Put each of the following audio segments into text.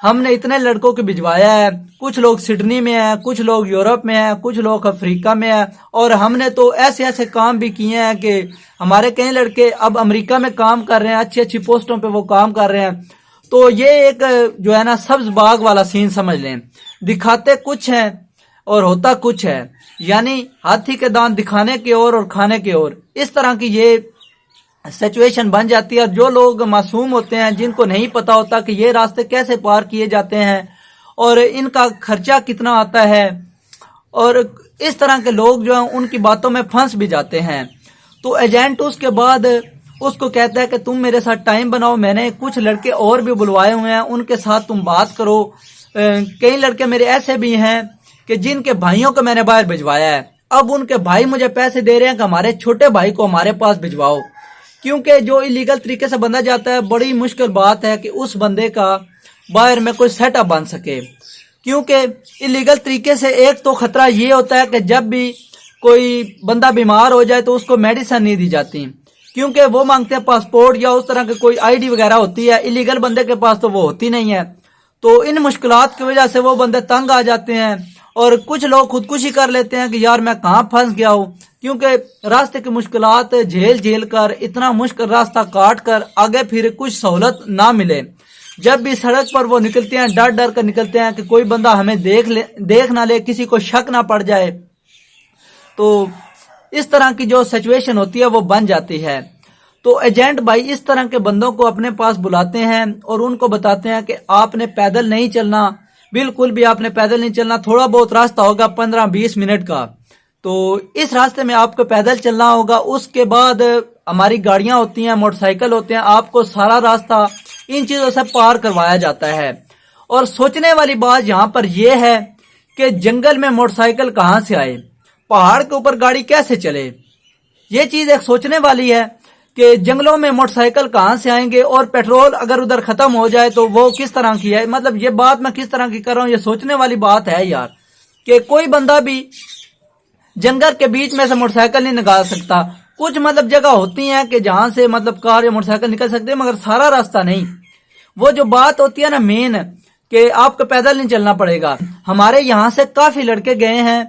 ہم نے اتنے لڑکوں کو بھجوایا ہے، کچھ لوگ سڈنی میں ہیں، کچھ لوگ یورپ میں ہیں، کچھ لوگ افریقہ میں ہیں، اور ہم نے تو ایسے ایسے کام بھی کیے ہیں کہ ہمارے کئی لڑکے اب امریکہ میں کام کر رہے ہیں، اچھی اچھی پوسٹوں پہ وہ کام کر رہے ہیں۔ تو یہ ایک جو ہے نا سبز باغ والا سین سمجھ لیں، دکھاتے کچھ ہیں اور ہوتا کچھ ہے، یعنی ہاتھی کے دانت دکھانے کے اور کھانے کے اور، اس طرح کی یہ سچویشن بن جاتی ہے۔ اور جو لوگ معصوم ہوتے ہیں، جن کو نہیں پتا ہوتا کہ یہ راستے کیسے پار کیے جاتے ہیں اور ان کا خرچہ کتنا آتا ہے، اور اس طرح کے لوگ جو ہیں ان کی باتوں میں پھنس بھی جاتے ہیں۔ تو ایجنٹ اس کے بعد اس کو کہتا ہے کہ تم میرے ساتھ ٹائم بناؤ، میں نے کچھ لڑکے اور بھی بلوائے ہوئے ہیں، ان کے ساتھ تم بات کرو۔ کئی لڑکے میرے ایسے بھی ہیں کہ جن کے بھائیوں کو میں نے باہر بھجوایا ہے، اب ان کے بھائی مجھے پیسے دے رہے ہیں کہ ہمارے چھوٹے بھائی کو ہمارے پاس بھجواؤ، کیونکہ جو الیگل طریقے سے بندہ جاتا ہے بڑی مشکل بات ہے کہ اس بندے کا باہر میں کوئی سیٹ اپ بن سکے، کیونکہ الیگل طریقے سے ایک تو خطرہ یہ ہوتا ہے کہ جب بھی کوئی بندہ بیمار ہو جائے تو اس کو میڈیسن نہیں دی جاتی، کیونکہ وہ مانگتے ہیں پاسپورٹ یا اس طرح کی کوئی آئی ڈی وغیرہ ہوتی ہے، الیگل بندے کے پاس تو وہ ہوتی نہیں ہے۔ تو ان مشکلات کی وجہ سے وہ بندے تنگ آ جاتے ہیں، اور کچھ لوگ خودکشی کر لیتے ہیں کہ یار میں کہاں پھنس گیا ہوں، کیونکہ راستے کی مشکلات جھیل کر اتنا مشکل راستہ کاٹ کر آگے پھر کچھ سہولت نہ ملے۔ جب بھی سڑک پر وہ نکلتے ہیں ڈر کر نکلتے ہیں کہ کوئی بندہ ہمیں دیکھ نہ لے، کسی کو شک نہ پڑ جائے، تو اس طرح کی جو سچویشن ہوتی ہے وہ بن جاتی ہے۔ تو ایجنٹ بھائی اس طرح کے بندوں کو اپنے پاس بلاتے ہیں اور ان کو بتاتے ہیں کہ آپ نے پیدل نہیں چلنا، بالکل بھی آپ نے پیدل نہیں چلنا، تھوڑا بہت راستہ ہوگا 15-20 منٹ کا، تو اس راستے میں آپ کو پیدل چلنا ہوگا۔ اس کے بعد ہماری گاڑیاں ہوتی ہیں، موٹر سائیکل ہوتے ہیں، آپ کو سارا راستہ ان چیزوں سے پار کروایا جاتا ہے۔ اور سوچنے والی بات یہاں پر یہ ہے کہ جنگل میں موٹر سائیکل کہاں سے آئے، پہاڑ کے اوپر گاڑی کیسے چلے، یہ چیز ایک سوچنے والی ہے کہ جنگلوں میں موٹر سائیکل کہاں سے آئیں گے، اور پیٹرول اگر ادھر ختم ہو جائے تو وہ کس طرح کی ہے، مطلب یہ بات میں کس طرح کی کر رہا ہوں، یہ سوچنے والی بات ہے یار، کہ کوئی بندہ بھی جنگل کے بیچ میں سے موٹر سائیکل نہیں نکال سکتا۔ کچھ مطلب جگہ ہوتی ہیں کہ جہاں سے مطلب کار یا موٹر سائیکل نکل سکتے ہیں، مگر سارا راستہ نہیں۔ وہ جو بات ہوتی ہے نا مین، کہ آپ کو پیدل نہیں چلنا پڑے گا۔ ہمارے یہاں سے کافی لڑکے گئے ہیں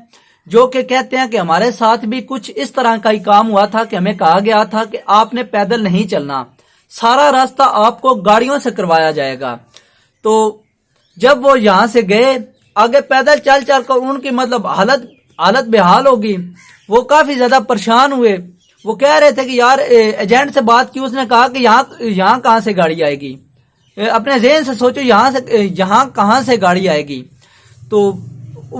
جو کہ کہتے ہیں کہ ہمارے ساتھ بھی کچھ اس طرح کا ہی کام ہوا تھا کہ ہمیں کہا گیا تھا کہ آپ نے پیدل نہیں چلنا، سارا راستہ آپ کو گاڑیوں سے کروایا جائے گا۔ تو جب وہ یہاں سے گئے آگے پیدل چل کر ان کی مطلب حالت بحال ہوگی، وہ کافی زیادہ پریشان ہوئے۔ وہ کہہ رہے تھے کہ یار ایجنٹ سے بات کی، اس نے کہا کہ یہاں کہاں سے گاڑی آئے گی، اپنے ذہن سے سوچو یہاں کہاں سے گاڑی آئے گی۔ تو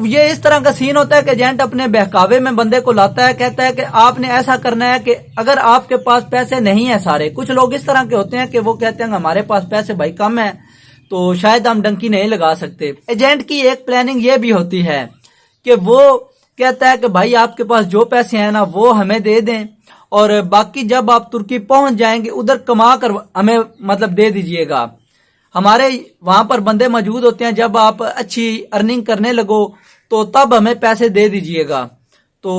یہ اس طرح کا سین ہوتا ہے کہ ایجنٹ اپنے بہکاوے میں بندے کو لاتا ہے، کہتا ہے کہ آپ نے ایسا کرنا ہے کہ اگر آپ کے پاس پیسے نہیں ہیں سارے، کچھ لوگ اس طرح کے ہوتے ہیں کہ وہ کہتے ہیں ہمارے پاس پیسے بھائی کم ہیں تو شاید ہم ڈنکی نہیں لگا سکتے۔ ایجنٹ کی ایک پلاننگ یہ بھی ہوتی ہے کہ وہ کہتا ہے کہ بھائی آپ کے پاس جو پیسے ہیں نا وہ ہمیں دے دیں، اور باقی جب آپ ترکی پہنچ جائیں گے ادھر کما کر ہمیں مطلب دے دیجئے گا۔ ہمارے وہاں پر بندے موجود ہوتے ہیں، جب آپ اچھی ارننگ کرنے لگو تو تب ہمیں پیسے دے دیجئے گا۔ تو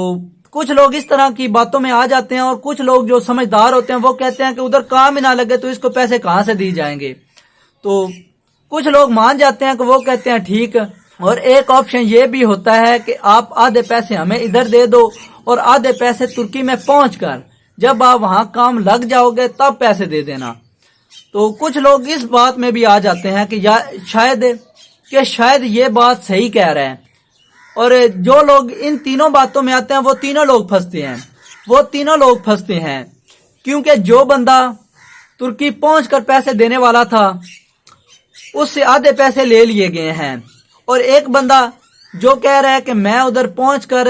کچھ لوگ اس طرح کی باتوں میں آ جاتے ہیں، اور کچھ لوگ جو سمجھدار ہوتے ہیں وہ کہتے ہیں کہ ادھر کام ہی نہ لگے تو اس کو پیسے کہاں سے دی جائیں گے۔ تو کچھ لوگ مان جاتے ہیں کہ وہ کہتے ہیں ٹھیک، اور ایک آپشن یہ بھی ہوتا ہے کہ آپ آدھے پیسے ہمیں ادھر دے دو اور آدھے پیسے ترکی میں پہنچ کر جب آپ وہاں کام لگ جاؤ گے تب پیسے دے دینا۔ تو کچھ لوگ اس بات میں بھی آ جاتے ہیں کہ شاید یہ بات صحیح کہہ رہے ہیں، اور جو لوگ ان تینوں باتوں میں آتے ہیں وہ تینوں لوگ پھنستے ہیں، کیونکہ جو بندہ ترکی پہنچ کر پیسے دینے والا تھا اس سے آدھے پیسے لے لیے گئے ہیں، اور ایک بندہ جو کہہ رہا ہے کہ میں ادھر پہنچ کر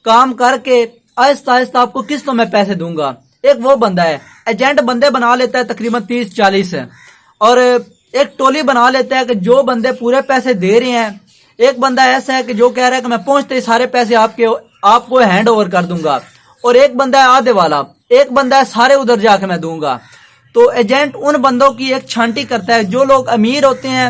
کام کر کے آہستہ آہستہ آپ کو قسطوں میں پیسے دوں گا، ایک وہ بندہ ہے۔ ایجنٹ بندے بنا لیتا ہے تقریباً 30-40 اور ایک ٹولی بنا لیتا ہے کہ جو بندے پورے پیسے دے رہے ہیں، ایک بندہ ایسا ہے کہ جو کہہ رہا ہے کہ میں پہنچتے ہی سارے پیسے آپ کو ہینڈ اوور کر دوں گا، اور ایک بندہ ہے آدھے والا، ایک بندہ ہے سارے ادھر جا کے میں دوں گا۔ تو ایجنٹ ان بندوں کی ایک چھانٹی کرتا ہے، جو لوگ امیر ہوتے ہیں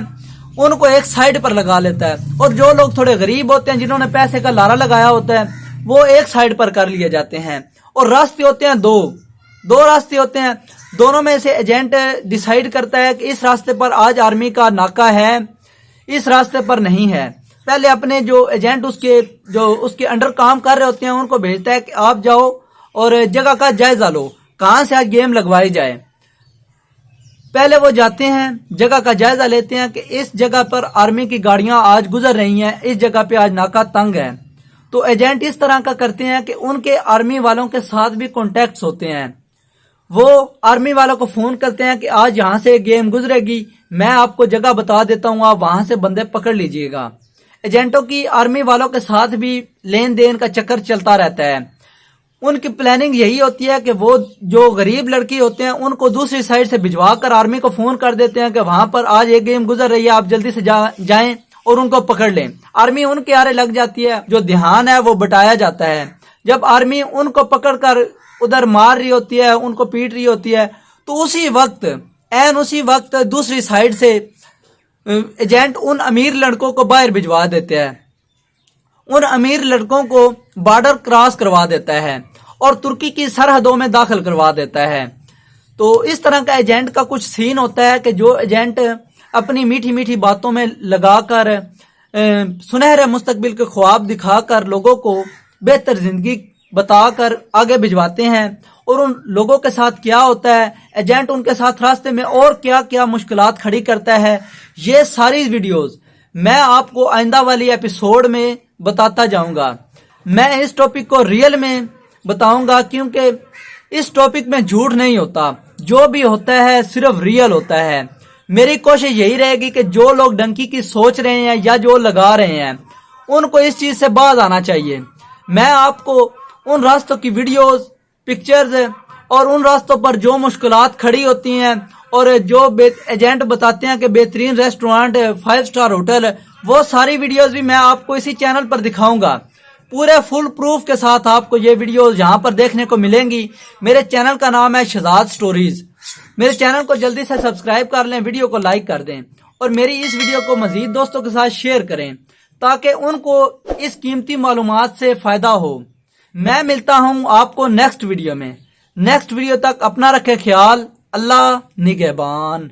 ان کو ایک سائیڈ پر لگا لیتا ہے، اور جو لوگ تھوڑے غریب ہوتے ہیں جنہوں نے پیسے کا لارا لگایا ہوتا ہے وہ ایک سائیڈ پر کر لیے جاتے ہیں۔ اور راستے ہوتے ہیں دو راستے ہوتے ہیں، دونوں میں سے ایجنٹ ڈیسائیڈ کرتا ہے کہ اس راستے پر آج آرمی کا ناکہ ہے، اس راستے پر نہیں ہے۔ پہلے اپنے جو ایجنٹ اس کے انڈر کام کر رہے ہوتے ہیں ان کو بھیجتا ہے کہ آپ جاؤ اور جگہ کا جائزہ لو، کہاں سے آج گیم لگوائی جائے۔ پہلے وہ جاتے ہیں، جگہ کا جائزہ لیتے ہیں کہ اس جگہ پر آرمی کی گاڑیاں آج گزر رہی ہیں، اس جگہ پہ آج ناکہ تنگ ہے۔ تو ایجنٹ اس طرح کا کرتے ہیں کہ ان کے آرمی والوں کے ساتھ بھی کانٹیکٹس ہوتے ہیں، وہ آرمی والوں کو فون کرتے ہیں کہ آج یہاں سے گیم گزرے گی، میں آپ کو جگہ بتا دیتا ہوں، آپ وہاں سے بندے پکڑ لیجئے گا۔ ایجنٹوں کی آرمی والوں کے ساتھ بھی لین دین کا چکر چلتا رہتا ہے۔ ان کی پلاننگ یہی ہوتی ہے کہ وہ جو غریب لڑکی ہوتے ہیں ان کو دوسری سائڈ سے بھجوا کر آرمی کو فون کر دیتے ہیں کہ وہاں پر آج ایک گیم گزر رہی ہے، آپ جلدی سے جائیں اور ان کو پکڑ لیں۔ آرمی ان کے آرے لگ جاتی ہے، جو دھیان ہے وہ بٹایا جاتا ہے۔ جب آرمی ان کو پکڑ کر ادھر مار رہی ہوتی ہے، ان کو پیٹ رہی ہوتی ہے، تو اسی وقت دوسری سائڈ سے ایجنٹ ان امیر لڑکوں کو باہر بھجوا دیتے ہیں، ان امیر لڑکوں کو بارڈر کراس کروا دیتا ہے اور ترکی کی سرحدوں میں داخل کروا دیتا ہے۔ تو اس طرح کا ایجنٹ کا کچھ سین ہوتا ہے کہ جو ایجنٹ اپنی میٹھی میٹھی باتوں میں لگا کر سنہرے مستقبل کے خواب دکھا کر لوگوں کو بہتر زندگی بتا کر آگے بھجواتے ہیں، اور ان لوگوں کے ساتھ کیا ہوتا ہے، ایجنٹ ان کے ساتھ راستے میں اور کیا کیا مشکلات کھڑی کرتا ہے، یہ ساری ویڈیوز میں آپ کو آئندہ والی ایپیسوڈ میں بتاتا جاؤں گا۔ میں اس ٹاپک کو ریئل میں بتاؤں گا، کیونکہ اس ٹاپک میں جھوٹ نہیں ہوتا، جو بھی ہوتا ہے صرف ریئل ہوتا ہے۔ میری کوشش یہی رہے گی کہ جو لوگ ڈنکی کی سوچ رہے ہیں یا جو لگا رہے ہیں ان کو اس چیز سے باز آنا چاہیے۔ میں آپ کو ان راستوں کی ویڈیوز، پکچرز اور ان راستوں پر جو مشکلات کھڑی ہوتی ہیں اور جو ایجنٹ بتاتے ہیں کہ بہترین ریسٹورانٹ، 5 سٹار ہوٹل، وہ ساری ویڈیوز بھی میں آپ کو اسی چینل پر دکھاؤں گا۔ پورے فل پروف کے ساتھ آپ کو یہ ویڈیوز یہاں پر دیکھنے کو ملیں گی۔ میرے چینل کا نام ہے شہزاد سٹوریز۔ میرے چینل کو جلدی سے سبسکرائب کر لیں، ویڈیو کو لائک کر دیں اور میری اس ویڈیو کو مزید دوستوں کے ساتھ شیئر کریں تاکہ ان کو اس قیمتی معلومات سے فائدہ ہو۔ میں ملتا ہوں آپ کو نیکسٹ ویڈیو میں۔ نیکسٹ ویڈیو تک اپنا رکھے خیال۔ اللہ نگہبان۔